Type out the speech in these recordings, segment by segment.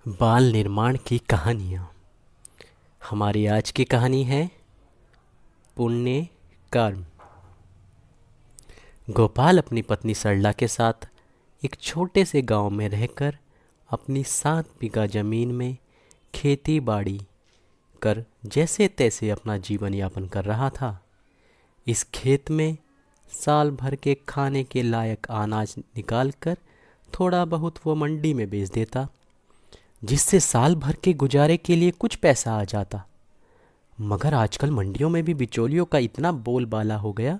बाल निर्माण की कहानियाँ। हमारी आज की कहानी है पुण्य कर्म। गोपाल अपनी पत्नी सरला के साथ एक छोटे से गांव में रहकर अपनी 7 बीघा जमीन में खेती बाड़ी कर जैसे तैसे अपना जीवन यापन कर रहा था। इस खेत में साल भर के खाने के लायक अनाज निकालकर थोड़ा बहुत वो मंडी में बेच देता, जिससे साल भर के गुजारे के लिए कुछ पैसा आ जाता। मगर आजकल मंडियों में भी बिचौलियों का इतना बोलबाला हो गया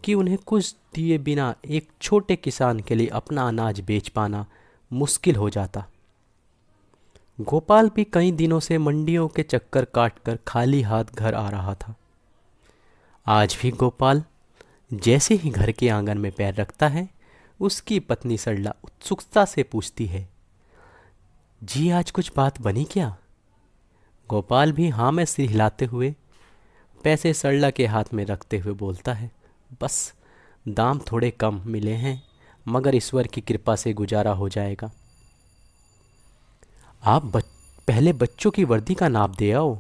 कि उन्हें कुछ दिए बिना एक छोटे किसान के लिए अपना अनाज बेच पाना मुश्किल हो जाता। गोपाल भी कई दिनों से मंडियों के चक्कर काटकर खाली हाथ घर आ रहा था। आज भी गोपाल जैसे ही घर के आंगन में पैर रखता है, उसकी पत्नी सरला उत्सुकता से पूछती है, जी आज कुछ बात बनी क्या? गोपाल भी हाँ में सिर हिलाते हुए पैसे सरला के हाथ में रखते हुए बोलता है, बस दाम थोड़े कम मिले हैं, मगर ईश्वर की कृपा से गुजारा हो जाएगा। आप पहले बच्चों की वर्दी का नाप दे आओ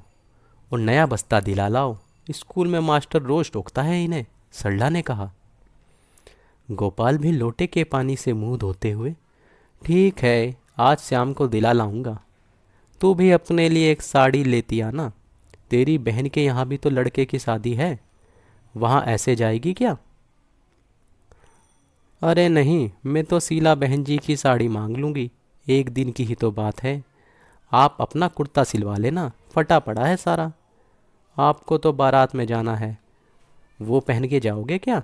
और नया बस्ता दिला लाओ, स्कूल में मास्टर रोज टोकता है इन्हें, सरला ने कहा। गोपाल भी लोटे के पानी से मुंह धोते हुए, ठीक है, आज शाम को दिला लाऊंगा। तू भी अपने लिए एक साड़ी लेती आना, तेरी बहन के यहाँ भी तो लड़के की शादी है, वहाँ ऐसे जाएगी क्या? अरे नहीं, मैं तो शीला बहन जी की साड़ी मांग लूँगी, एक दिन की ही तो बात है। आप अपना कुर्ता सिलवा लेना, फटा पड़ा है सारा। आपको तो बारात में जाना है, वो पहन के जाओगे क्या?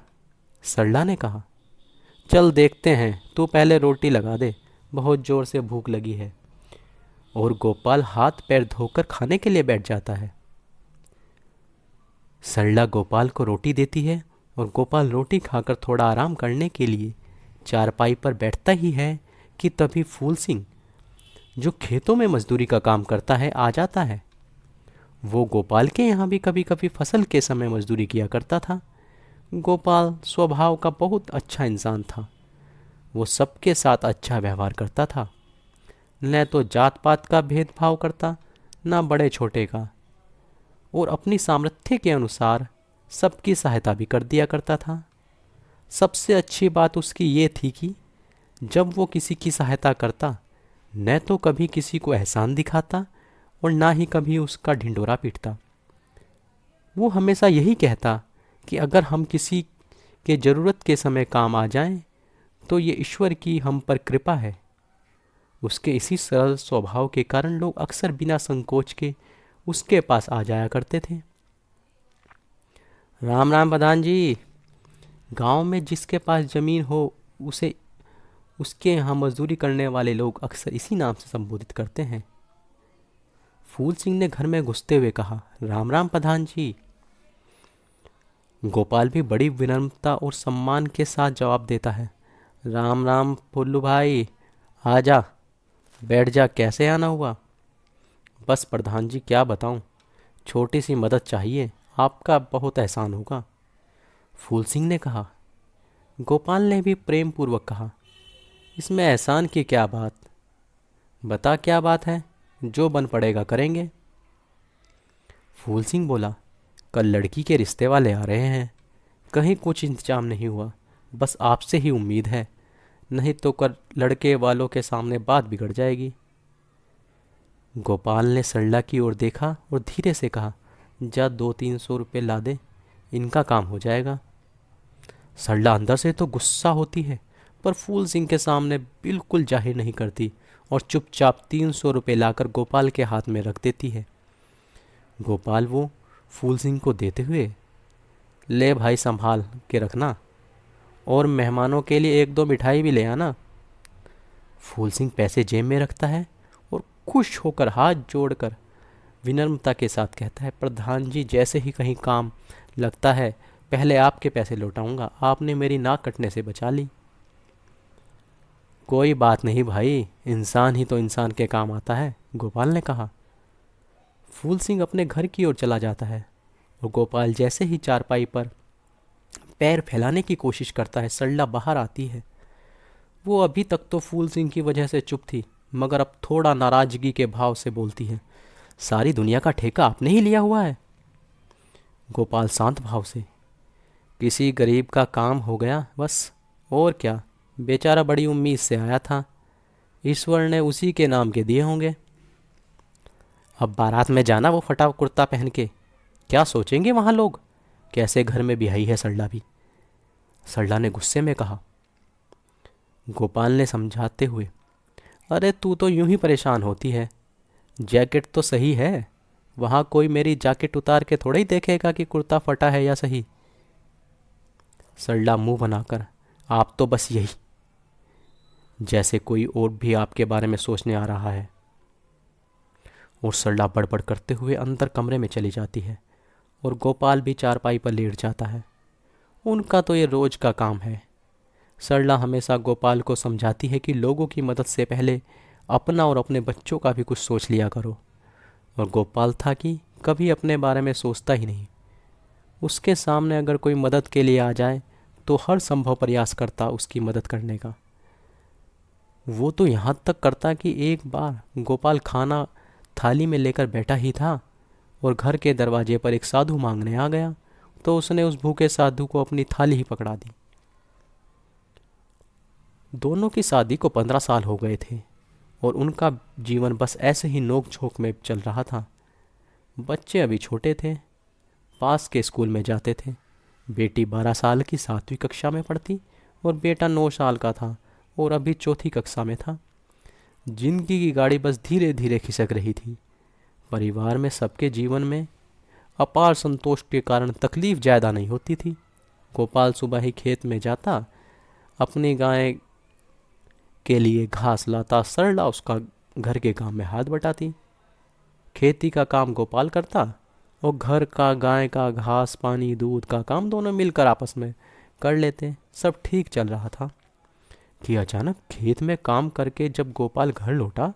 सरला ने कहा। चल देखते हैं, तू पहले रोटी लगा दे, बहुत ज़ोर से भूख लगी है। और गोपाल हाथ पैर धोकर खाने के लिए बैठ जाता है। सरला गोपाल को रोटी देती है और गोपाल रोटी खाकर थोड़ा आराम करने के लिए चारपाई पर बैठता ही है कि तभी फूल सिंह, जो खेतों में मजदूरी का काम करता है, आ जाता है। वो गोपाल के यहाँ भी कभी कभी फसल के समय मजदूरी किया करता था। गोपाल स्वभाव का बहुत अच्छा इंसान था। वो सबके साथ अच्छा व्यवहार करता था, न तो जात पात का भेदभाव करता, न बड़े छोटे का, और अपनी सामर्थ्य के अनुसार सबकी सहायता भी कर दिया करता था। सबसे अच्छी बात उसकी ये थी कि जब वो किसी की सहायता करता, न तो कभी किसी को एहसान दिखाता और ना ही कभी उसका ढिंढोरा पीटता। वो हमेशा यही कहता कि अगर हम किसी के ज़रूरत के समय काम आ जाएं, तो ये ईश्वर की हम पर कृपा है। उसके इसी सरल स्वभाव के कारण लोग अक्सर बिना संकोच के उसके पास आ जाया करते थे। राम राम प्रधान जी। गांव में जिसके पास ज़मीन हो, उसे उसके यहाँ मजदूरी करने वाले लोग अक्सर इसी नाम से संबोधित करते हैं। फूल सिंह ने घर में घुसते हुए कहा, राम राम प्रधान जी। गोपाल भी बड़ी विनम्रता और सम्मान के साथ जवाब देता है, राम राम फुल्लू भाई, आ जा, बैठ जा, कैसे आना हुआ? बस प्रधान जी, क्या बताऊं, छोटी सी मदद चाहिए, आपका बहुत एहसान होगा, फूल सिंह ने कहा। गोपाल ने भी प्रेम पूर्वक कहा, इसमें एहसान की क्या बात, बता क्या बात है, जो बन पड़ेगा करेंगे। फूल सिंह बोला, कल लड़की के रिश्ते वाले आ रहे हैं, कहीं कुछ इंतजाम नहीं हुआ, बस आपसे ही उम्मीद है, नहीं तो कल लड़के वालों के सामने बात बिगड़ जाएगी। गोपाल ने सरला की ओर देखा और धीरे से कहा, जा 200-300 रुपये ला दे, इनका काम हो जाएगा। सरला अंदर से तो गुस्सा होती है, पर फूल सिंह के सामने बिल्कुल जाहिर नहीं करती और चुपचाप 300 रुपये लाकर गोपाल के हाथ में रख देती है। गोपाल वो फूल सिंह को देते हुए, ले भाई, संभाल के रखना, और मेहमानों के लिए 1-2 मिठाई भी ले आना। फूल सिंह पैसे जेब में रखता है और खुश होकर हाथ जोड़कर विनम्रता के साथ कहता है, प्रधान जी, जैसे ही कहीं काम लगता है पहले आपके पैसे लौटाऊंगा, आपने मेरी नाक कटने से बचा ली। कोई बात नहीं भाई, इंसान ही तो इंसान के काम आता है, गोपाल ने कहा। फूल सिंह अपने घर की ओर चला जाता है और गोपाल जैसे ही चारपाई पर पैर फैलाने की कोशिश करता है, सरला बाहर आती है। वो अभी तक तो फूल सिंह की वजह से चुप थी, मगर अब थोड़ा नाराजगी के भाव से बोलती है, सारी दुनिया का ठेका आपने ही लिया हुआ है। गोपाल शांत भाव से, किसी गरीब का काम हो गया बस, और क्या। बेचारा बड़ी उम्मीद से आया था, ईश्वर ने उसी के नाम के दिए होंगे। अब बारात में जाना वो फटा कुर्ता पहन के, क्या सोचेंगे वहाँ लोग, कैसे घर में बिहाई है सरला भी। सरला ने गुस्से में कहा। गोपाल ने समझाते हुए, अरे तू तो यूं ही परेशान होती है, जैकेट तो सही है, वहाँ कोई मेरी जैकेट उतार के थोड़ा ही देखेगा कि कुर्ता फटा है या सही। सरला मुंह बनाकर, आप तो बस यही, जैसे कोई और भी आपके बारे में सोचने आ रहा है। और सरला बड़बड़ करते हुए अंदर कमरे में चली जाती है और गोपाल भी चारपाई पर लेट जाता है। उनका तो ये रोज का काम है। सरला हमेशा गोपाल को समझाती है कि लोगों की मदद से पहले अपना और अपने बच्चों का भी कुछ सोच लिया करो, और गोपाल था कि कभी अपने बारे में सोचता ही नहीं। उसके सामने अगर कोई मदद के लिए आ जाए तो हर संभव प्रयास करता उसकी मदद करने का। वो तो यहाँ तक करता कि एक बार गोपाल खाना थाली में लेकर बैठा ही था और घर के दरवाजे पर एक साधु मांगने आ गया, तो उसने उस भूखे साधु को अपनी थाली ही पकड़ा दी। दोनों की शादी को 15 साल हो गए थे और उनका जीवन बस ऐसे ही नोक झोंक में चल रहा था। बच्चे अभी छोटे थे, पास के स्कूल में जाते थे। बेटी 12 साल की 7वीं कक्षा में पढ़ती और बेटा 9 साल का था और अभी 4थी कक्षा में था। जिंदगी की गाड़ी बस धीरे धीरे खिसक रही थी। परिवार में सबके जीवन में अपार संतोष के कारण तकलीफ ज़्यादा नहीं होती थी। गोपाल सुबह ही खेत में जाता, अपनी गाय के लिए घास लाता, सरला उसका घर के काम में हाथ बटाती। खेती का काम गोपाल करता और घर का, गाय का, घास पानी दूध का काम दोनों मिलकर आपस में कर लेते। सब ठीक चल रहा था कि अचानक खेत में काम करके जब गोपाल घर लौटा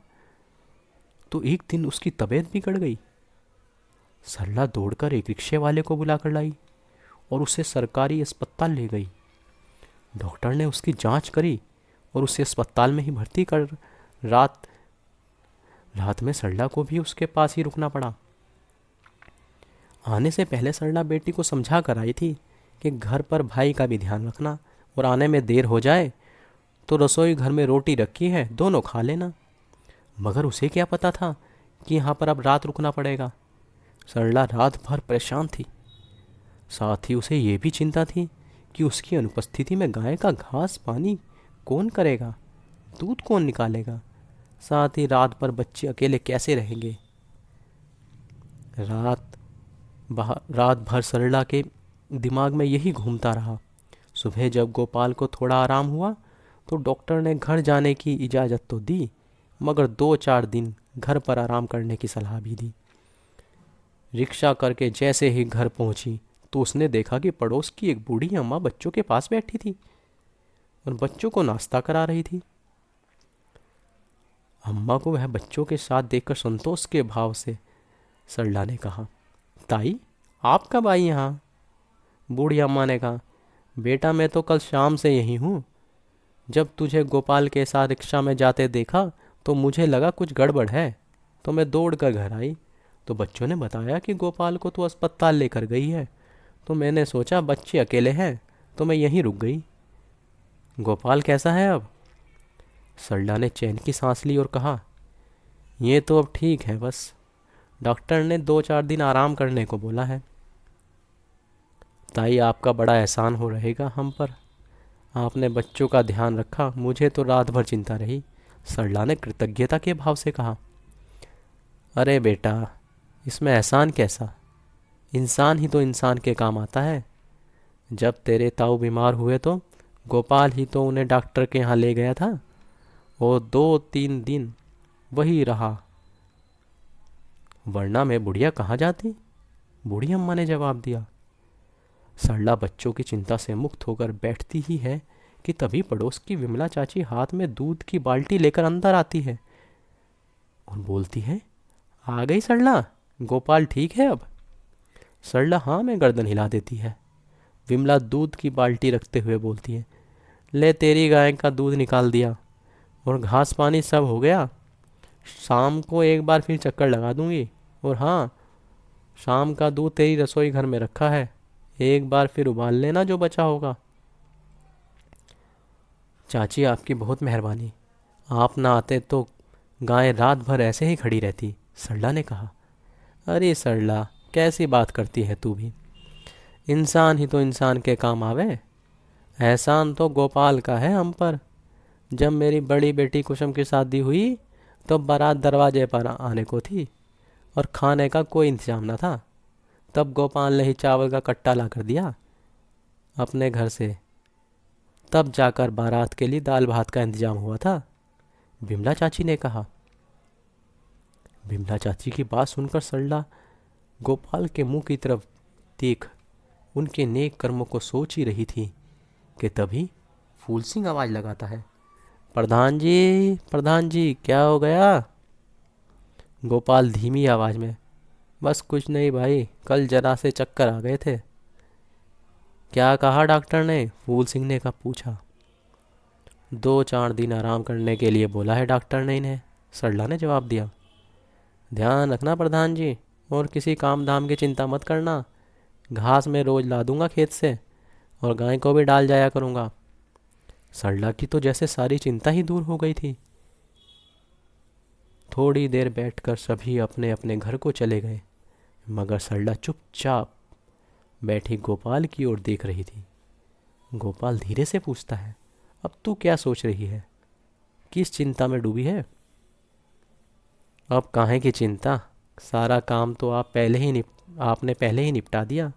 तो एक दिन उसकी तबीयत बिगड़ गई। सरला दौड़कर एक रिक्शे वाले को बुलाकर लाई और उसे सरकारी अस्पताल ले गई। डॉक्टर ने उसकी जांच करी और उसे अस्पताल में ही भर्ती कर रात में सरला को भी उसके पास ही रुकना पड़ा। आने से पहले सरला बेटी को समझा कर आई थी कि घर पर भाई का भी ध्यान रखना और आने में देर हो जाए तो रसोई घर में रोटी रखी है, दोनों खा लेना। मगर उसे क्या पता था कि यहाँ पर अब रात रुकना पड़ेगा। सरला रात भर परेशान थी। साथ ही उसे ये भी चिंता थी कि उसकी अनुपस्थिति में गाय का घास पानी कौन करेगा, दूध कौन निकालेगा। साथ ही रात भर बच्चे अकेले कैसे रहेंगे। रात भर सरला के दिमाग में यही घूमता रहा। सुबह जब गोपाल को थोड़ा आराम हुआ तो डॉक्टर ने घर जाने की इजाज़त तो दी, मगर 2-4 दिन घर पर आराम करने की सलाह भी दी। रिक्शा करके जैसे ही घर पहुंची तो उसने देखा कि पड़ोस की एक बूढ़ी अम्मा बच्चों के पास बैठी थी और बच्चों को नाश्ता करा रही थी। अम्मा को वह बच्चों के साथ देखकर संतोष के भाव से सरला ने कहा, ताई आप कब आई यहाँ? बूढ़ी अम्मा ने कहा, बेटा मैं तो कल शाम से यही हूँ। जब तुझे गोपाल के साथ रिक्शा में जाते देखा तो मुझे लगा कुछ गड़बड़ है, तो मैं दौड़ कर घर आई तो बच्चों ने बताया कि गोपाल को तो अस्पताल लेकर गई है। तो मैंने सोचा बच्चे अकेले हैं तो मैं यहीं रुक गई। गोपाल कैसा है अब? सरला ने चैन की सांस ली और कहा, ये तो अब ठीक है, बस डॉक्टर ने 2-4 दिन आराम करने को बोला है। ताई आपका बड़ा एहसान हो रहेगा हम पर, आपने बच्चों का ध्यान रखा, मुझे तो रात भर चिंता रही। सरला ने कृतज्ञता के भाव से कहा, अरे बेटा इसमें एहसान कैसा, इंसान ही तो इंसान के काम आता है। जब तेरे ताऊ बीमार हुए तो गोपाल ही तो उन्हें डॉक्टर के यहाँ ले गया था और 2-3 दिन वही रहा, वरना मैं बुढ़िया कहाँ जाती? बूढ़ी अम्मा ने जवाब दिया। सरला बच्चों की चिंता से मुक्त होकर बैठती ही है कि तभी पड़ोस की विमला चाची हाथ में दूध की बाल्टी लेकर अंदर आती है और बोलती है, आ गई सरला, गोपाल ठीक है अब? सरला हाँ में गर्दन हिला देती है। विमला दूध की बाल्टी रखते हुए बोलती है, ले तेरी गाय का दूध निकाल दिया और घास पानी सब हो गया, शाम को एक बार फिर चक्कर लगा दूंगी। और हाँ, शाम का दूध तेरी रसोई घर में रखा है, एक बार फिर उबाल लेना जो बचा होगा। चाची आपकी बहुत मेहरबानी, आप ना आते तो गाय रात भर ऐसे ही खड़ी रहती, सरला ने कहा। अरे सरला, कैसी बात करती है तू भी, इंसान ही तो इंसान के काम आवे। एहसान तो गोपाल का है हम पर। जब मेरी बड़ी बेटी कुसुम की शादी हुई तो बारात दरवाजे पर आने को थी और खाने का कोई इंतजाम न था। तब गोपाल ने ही चावल का कट्टा ला कर दिया अपने घर से। तब जाकर बारात के लिए दाल भात का इंतजाम हुआ था, बिमला चाची ने कहा। बिमला चाची की बात सुनकर सरला गोपाल के मुंह की तरफ देख उनके नेक कर्मों को सोच ही रही थी कि तभी फूल सिंह आवाज़ लगाता है। प्रधान जी क्या हो गया? गोपाल धीमी आवाज़ में, बस कुछ नहीं भाई, कल जरा से चक्कर आ गए थे। क्या कहा डॉक्टर ने? फूल सिंह ने कहा पूछा। 2-4 दिन आराम करने के लिए बोला है डॉक्टर ने इन्हें, सरला ने जवाब दिया। ध्यान रखना प्रधान जी, और किसी काम धाम की चिंता मत करना। घास में रोज ला दूंगा खेत से और गाय को भी डाल जाया करूंगा। सरला की तो जैसे सारी चिंता ही दूर हो गई थी। थोड़ी देर बैठकर सभी अपने अपने घर को चले गए, मगर सरला चुपचाप बैठी गोपाल की ओर देख रही थी। गोपाल धीरे से पूछता है, अब तू क्या सोच रही है? किस चिंता में डूबी है? अब काहे की चिंता, सारा काम तो आपने पहले ही निपटा दिया।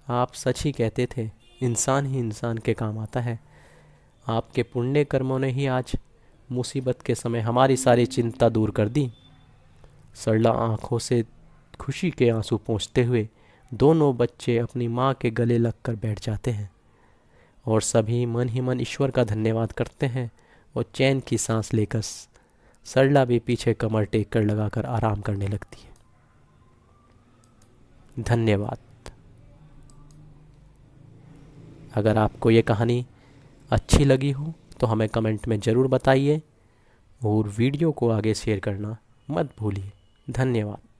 आप सच ही कहते थे, इंसान ही इंसान के काम आता है। आपके पुण्य कर्मों ने ही आज मुसीबत के समय हमारी सारी चिंता दूर कर दी। सरला आंखों से खुशी के आंसू पोंछते हुए दोनों बच्चे अपनी माँ के गले लगकर बैठ जाते हैं और सभी मन ही मन ईश्वर का धन्यवाद करते हैं और चैन की सांस लेकर सरला भी पीछे कमर टेक कर लगाकर आराम करने लगती है। धन्यवाद। अगर आपको ये कहानी अच्छी लगी हो तो हमें कमेंट में ज़रूर बताइए और वीडियो को आगे शेयर करना मत भूलिए। धन्यवाद।